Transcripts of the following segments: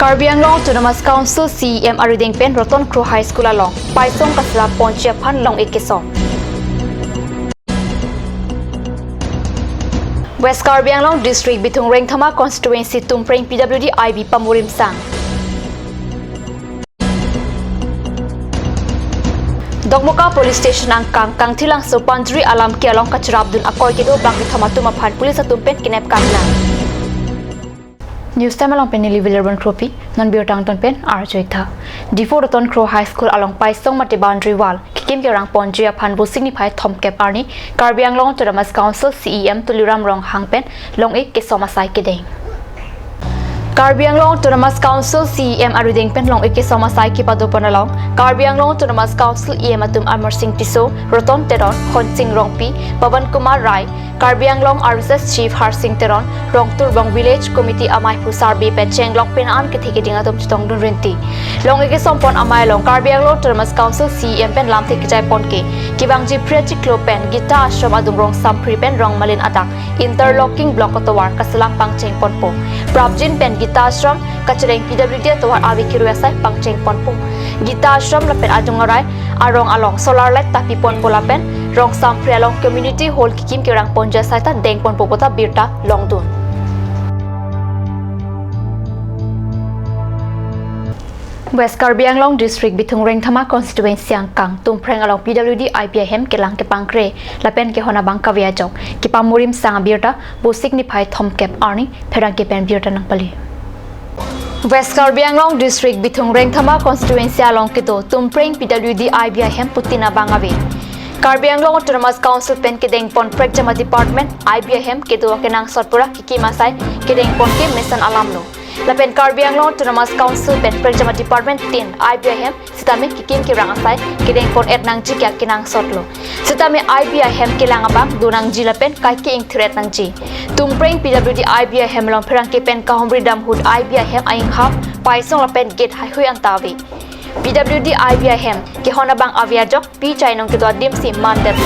Karbi Anglong Autonomous Council CEM Ariding Pen Roton Crow High School along Paisong Kasla Ponchia Pan Long Ekeso West Karbi Anglong District Bitung Reng Thama Constituency Tumpreng PWD IB Pamurim Sang Dogmoka Police Station Angkang Kang Tilang Sopanjri Alam Ki Along Kachrabdun Akoy Kedo Bangki Thamatuma Phan Police Atumpen Kinep Kanglang News time along pen Nili Villarban Kropi, non biotang ton pen Arjoita. Before the Ton Crow High School along Paisong Mate boundary wall, Kikim Gerang Ponjia Pan Bo signify Tom Cap Arni, Karbi Anglong Autonomous Council CEM Tuliram Rong Hangpen, Long Ek Kesomasai Kedeng. Karbi Anglong Autonomous Council CEM Ariding Pen Long Ek Kesomasai Kipadopon along, Karbi Anglong Autonomous Council EM Atum Amar Singh Tiso, Roton Teron, Hon Singh Rongpi, Pavan Kumar Rai, Karbi Anglong RSS Chief Har Singh Teron, Rongtur Bong Village Committee Amai Pusar B Pecheng Long Penan Ketikiding Atom Chitong Dun Rinti. Long Eke Sompon Amai Long Karbi Anglong Autonomous Council CEM Pen Lam Tekijai Ponke, Kibangji Prechi Klopen, Gita Ashram Adung Rong Sampri Pen Rong Malin Atak, Interlocking Block Otowar, Kasalang Pangcheng Ponpo, Prabjin Pen Gita Ashram, Kachareng PWD Towar Avi Kiruasai Pangcheng Ponpo, Gita Ashram Lapen Adungarai, Arong Along Solar Light Tapi Ponpo Lapen, Rong Sampri Along Community Hall Kikim Kirang Ponja Saita Deng Ponpo Pota Birta Longdun. West Karbi Anglong District Bitung Reng Thama Constituency Angkang Tumpreng along PWD IPM Kelang Kepangkre Lapen ke Honabang Kaviajok Kipamurim Sang Birta Bo signify Tom Cap Arni Perang Kepen Birta Nang Pali West Karbi Anglong District Bitung Reng Thama Constituency along Kito Tumpreng PWD IPM Putina Bangawe Karbi Anglong Autonomous Council Pen Kedeng Pon Prekjama Department IBM Kedo Kenang Sotpura Kiki Masai Kedeng Pon Ke Mesan Alamlo Lapen Karbi Anglong Autonomous Council Pen Prekjama Department 10 IBM Sitame Kikim Kirang Asai Kedeng Pon Etnang Ji Kyak Kenang Sotlo Sitame IBM Kelang Abang Dunang Ji Lapen Kai Ke Ing Threat Nang Ji Tumpreng PWD IBM Long Perang Ke Pen Kahomri Dam Hud IBM Aing Hap Paisong Lapen Gate Hai Hui Antawi PWD IBM ke Honabang Aviajok P Chainong ke doa dimsi Manderlo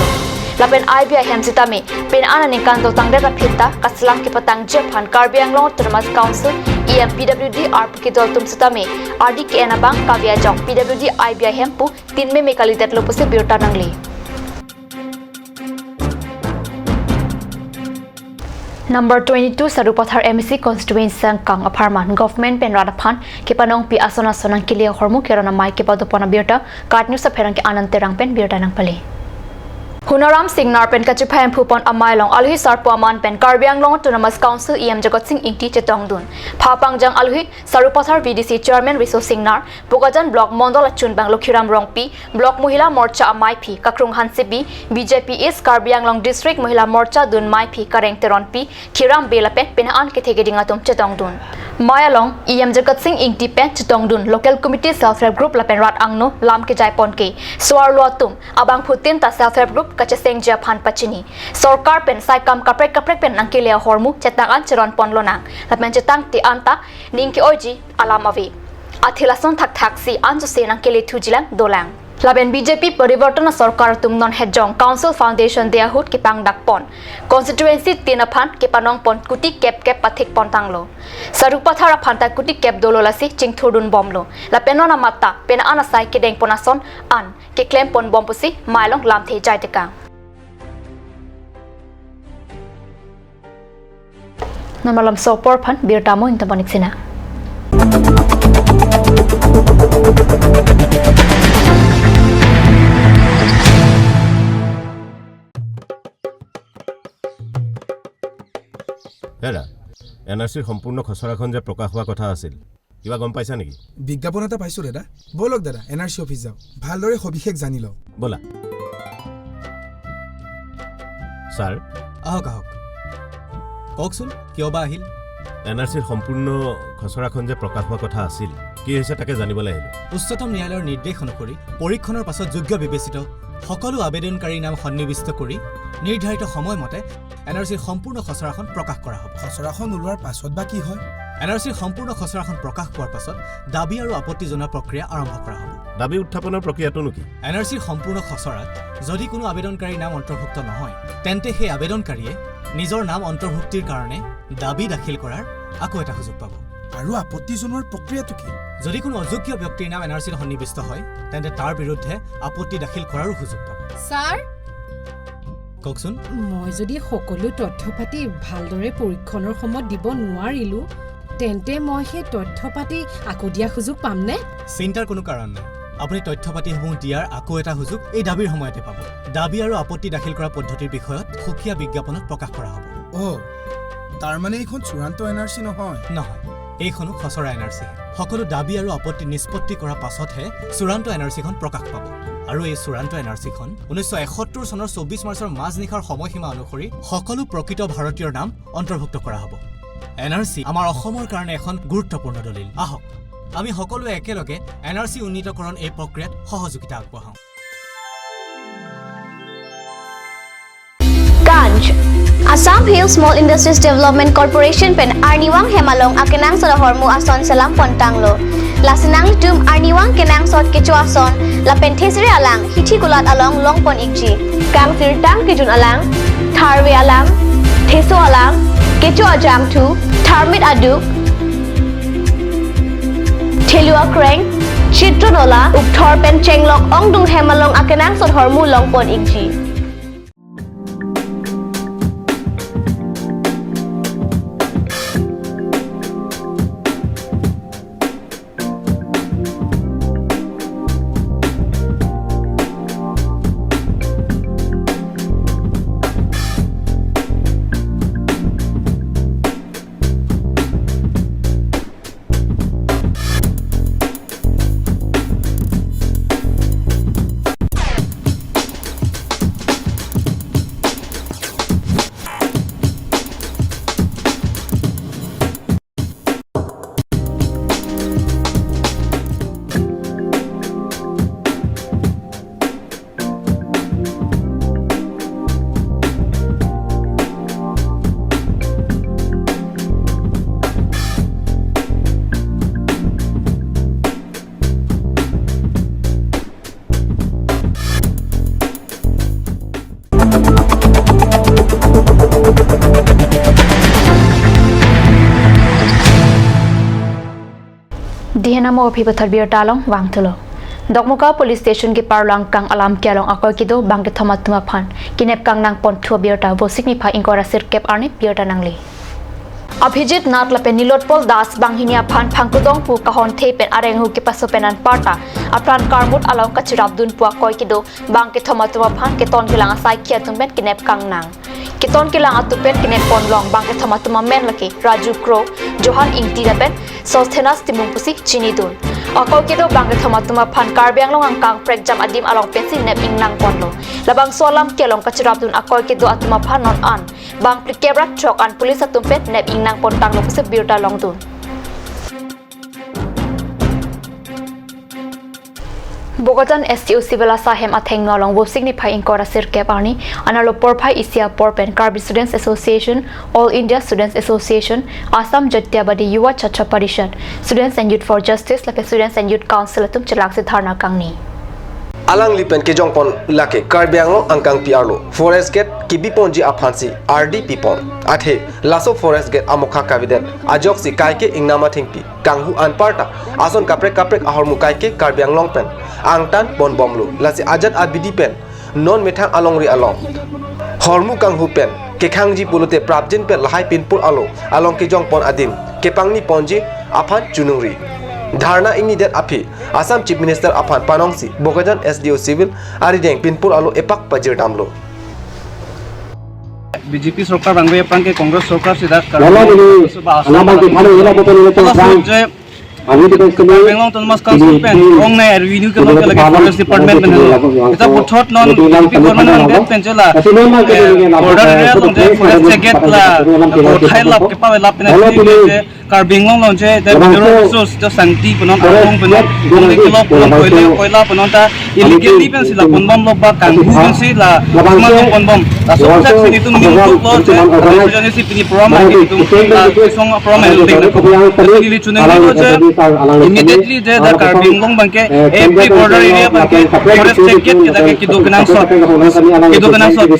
Lapen IBM Sitame Pen Ana ni kanto tangdera Pita Kaslang ke Patang Japan Karbi Anglong Autonomous Council EM PWD RP ke doa tum Sitame RD ke Enabang Kaviajok PWD IBM pu Tinme Mekalitet Lopuse Birta Nangli Number 22 Sarupathar MEC Constituency Sangkang Aparman Government Pen Radaphan Kepanong Pi Asona Sonang Kilia Hormu Kerana Mai Kepadopona Birta Card News Perang ke Ananterang Pen Birta Nang Pali Hunaram Singh Narpen Kachupayam Phupon Amailong Alhi Sarpuaman Pen Karbi Anglong Autonomous Council EM Jagat Singh Ingti Chetongdun Phapangjang Alhi Sarupathar VDC Chairman Riso Singh Nar Bogajan Block Mondol Chunbang Lokhiram Rongpi Block Mohila Morcha Amai Phi Kakrung Hansebi BJP East Karbi Anglong District Mohila Morcha Dun Mai Phi Kareng Teron Pi Kiram Belapen Penaan Kethegedingatum Chetongdun Mayalong EM Jagat Singh Ingti Pen Chetongdun Local Committee Self Help Group Lapen Rat Angno Lam Ke Jaipon Ke Swar Luatum Abang Putin Ta Self Help Group Kachaseng Japan Pachini Sorkar Pen Saikam Kaprek Pen Nangkilia Hormu Cetangan Ceron Ponlonang Lapen Cetang Ti Anta Ningki Oji Alamavi Athilason Thak Thaksi Anjuse Nangkili Tujilang Dolang Laben BJP Parivartana Sorkar Tumnon Hejong Council Foundation Deahut Kipang Dakpon Constituency Tinaphan Kipanong Pon Kuti Kep Pathik Pontanglo Sarupathara Phanta Kuti Kep Dololasi Chingthurdun Bomlo Lapenona Matta Pena Anasai Kedeng Ponason An Ke Claim Pon Bompusi Mailong Lamthe Jaiteka Namalam Sopor Phan Birtamo Intabonik Sina Hera, NRC সম্পূর্ণ খসড়াখন যে প্রকাশ হোৱা কথা আছিল কিবা গম পাইছা নেকি বিজ্ঞাপন এটা পাইছো দাদা বলক দাদা NRC অফিস যাও ভালদৰে সবিশেষ জানি লও বলা স্যাৰ আহক কওকচোন কিয় বা আহিল NRC সম্পূৰ্ণ খসড়াখন যে প্ৰকাশ হোৱা কথা আছিল কি হৈছে তাকে জানিবলৈ আহিলো উচ্চতম ন্যায়ালয়ৰ নিৰ্দেশ অনুসৰি পৰীক্ষণৰ পাছত যোগ্য বিবেচিত সকলো আবেদনকাৰীৰ নাম সন্নিবিষ্ট কৰি নিৰ্ধাৰিত সময়মতে NRC সম্পূৰ্ণ খসড়াখন প্ৰকাশ কৰা হ'ব খসড়াখন ওলোৱাৰ পাছত বা কি হয় NRC সম্পূৰ্ণ খসড়াখন প্ৰকাশ হোৱাৰ পাছত দাবী আৰু আপত্তি জনোৱা প্ৰক্ৰিয়া আৰম্ভ কৰা হ'ব দাবী উত্থাপনৰ প্ৰক্ৰিয়াটো কি NRC সম্পূৰ্ণ খসড়াত যদি কোনো আবেদনকাৰীৰ নাম অন্তৰ্ভুক্ত নহয় তেন্তে সেই আবেদনকাৰীয়ে নিজৰ নাম অন্তৰ্ভুক্তিৰ কাৰণে দাবী দাখিল কৰাৰ আকৌ এটা সুযোগ পাব আৰু আপত্তি জনোৱাৰ প্ৰক্ৰিয়াটো কি যদি কোনো অযোগ্য ব্যক্তিৰ নাম এনআৰচিত সন্নিৱিষ্ট হয় তেন্তে তাৰ বিৰুদ্ধে আপত্তি দাখিল কৰাৰো সুযোগ পাব ছাৰ কওকচোন মই যদি সকলো তথ্য পাতি ভালদৰে পৰীক্ষণৰ সময়ত দিব নোৱাৰিলো তেন্তে মই সেই তথ্য পাতি আকৌ দিয়া সুযোগ পামনে চিন্তাৰ কোনো কাৰণ নাই আপুনি তথ্য পাতিসমূহ দিয়াৰ আকৌ এটা সুযোগ এই দাবীৰ সময়তে পাব দাবী আৰু আপত্তি দাখিল কৰা পদ্ধতিৰ বিষয়ত সুকীয়া বিজ্ঞাপনত প্ৰকাশ কৰা হ'ব তাৰমানে এইখন চূড়ান্ত NRC নহয় নহয় এইখনো খচৰা এনআৰচি সকলো দাবী আৰু আপত্তি নিষ্পত্তি কৰাৰ পাছতহে চূড়ান্ত এনআৰচিখন প্ৰকাশ পাব আৰু এই চূড়ান্ত এনআৰচিখন 1971 চনৰ 24 মাৰ্চৰ মাজনিশাৰ সময়সীমা অনুসৰি সকলো প্ৰকৃত ভাৰতীয়ৰ নাম অন্তৰ্ভুক্ত কৰা হ'ব এনআৰচি আমাৰ অসমৰ কাৰণে এখন গুৰুত্বপূৰ্ণ দলিল আহক আমি সকলোৱে একেলগে এনআৰচি উন্নীতকৰণ এই প্ৰক্ৰিয়াত সহযোগিতা আগবঢ়াওঁ Ganj Assam Hill Small Industries Development Corporation pen Arniwang Hemalong akenang sa hormu ason salam pontanglo lasinang tum Arniwang kenang sot kechu ason la penthesri alang hithi gulat along longpon ikji kang tirtang kijun alang tharwe alang theso alang kechu ajam thu tharmit aduk thelua kreng chitronola ukthor pen chenglok ongdung Hemalong akenang sot hormu longpon ikji Dihanamo phibathar bir talong wangthulo Dokmuka police station ki parlang kang alam kyalong akoy kido bangke thomat tuma phan kinep kang nang pon thua birta bosik ni pha ingkora sir kep arne birta nangli Abhijit Natlape Nilotpol Das Banghinia Phan Phangkudong Pu Kahon Thepen Areng Hu Kipasopenan Parta Apran Karmut Along Kachirabdun Pu Koy Kido Bangke Thomatuma Phan Keton Kilang Asai Kia Tumben Kinep Kang Nang Keton Kilang Atupen Kinep Pon Long Bangke Thomatuma Men Laki Raju Crow Johan Ingti Dapen Sostenas Timung Pusik Chinidun Akoy Kido Bangke Thomatuma Phan Karbiang Long Angkang Pregjam Adim Along Pensi Nep Ing Nang Ponlo Labang Solam Kialong Kachirabdun Akoy Kido Atuma Phan Non An Bang Plikebrat Chok An Police Atumpet Nep Ing Nang Pontang lo pusip birta long dun Bogatan STU Sibela Sahem Atheng Nolong Bopsik ni Phai Inkora Sirke Parni Analo Porphai Isia Porpen Karbi Students Association All India Students Association Assam Jatyabadi Yuwa Chatra Parishad Students and Youth for Justice like Students and Youth Council atum chalak se dharna kangni Alang lipen ke jongpon lake karbianglo angkang piarlo forest gate kibiponji aphansi RDP pon athe laso forest gate amokha kaviden ajok si kaike ingnama thingpi kanghu anparta ason kaprek ahormu kaike karbianglong pen angtan bon bomlu lasi ajat abidi pen non methang alongri along hormu kanghu pen kekhangji pulote prabjin pen lahai pinpur alo along ke jongpon adim kepangni ponji aphan chunungri Dharna ingni det api Assam Chief Minister Aphan Panongsi Bogajan SDO Civil Arideng Pinpur alo epak pajir damlo BJP सरकार बांग्लादेश प्रांत के कांग्रेस सरकार से दास कर Bangalore तनमस council pen रोंग ने renew के लोग लगे forest department में इतना बुछोट non BJP government अंदर पेंचला बॉर्डर एरिया लोग फॉरेस्ट जैकेट ला थाई लाप के पावे लाप ने कार बेंगलोर लोग जे द मिनरल रिसोर्स जो शांति पनन आरोंग पनन उनके किलो पनन कोयला पनन ता इलीगली पेन सिला पनबम लोग बा कांगू पेन सिला मानो पनबम ता सोचा सिनी तुम निम तो जे रिप्रेजेंटेटिव पिनी प्रोग्राम है तुम सोंग प्रोग्राम है लिली चुने जो जे immediately the Karbi Anglong bangke every border area bangke forest check gate kita ke kido kenang sot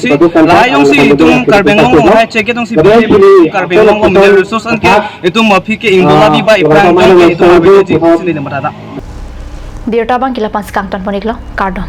si layong si itung Karbi Anglong hai check gate si Karbi Anglong mineral resource anke itu mafi ke Indola bi ba iprang ke itu mafi ji sini nama tada Birta bang kila 5 kang ton poniklo kardom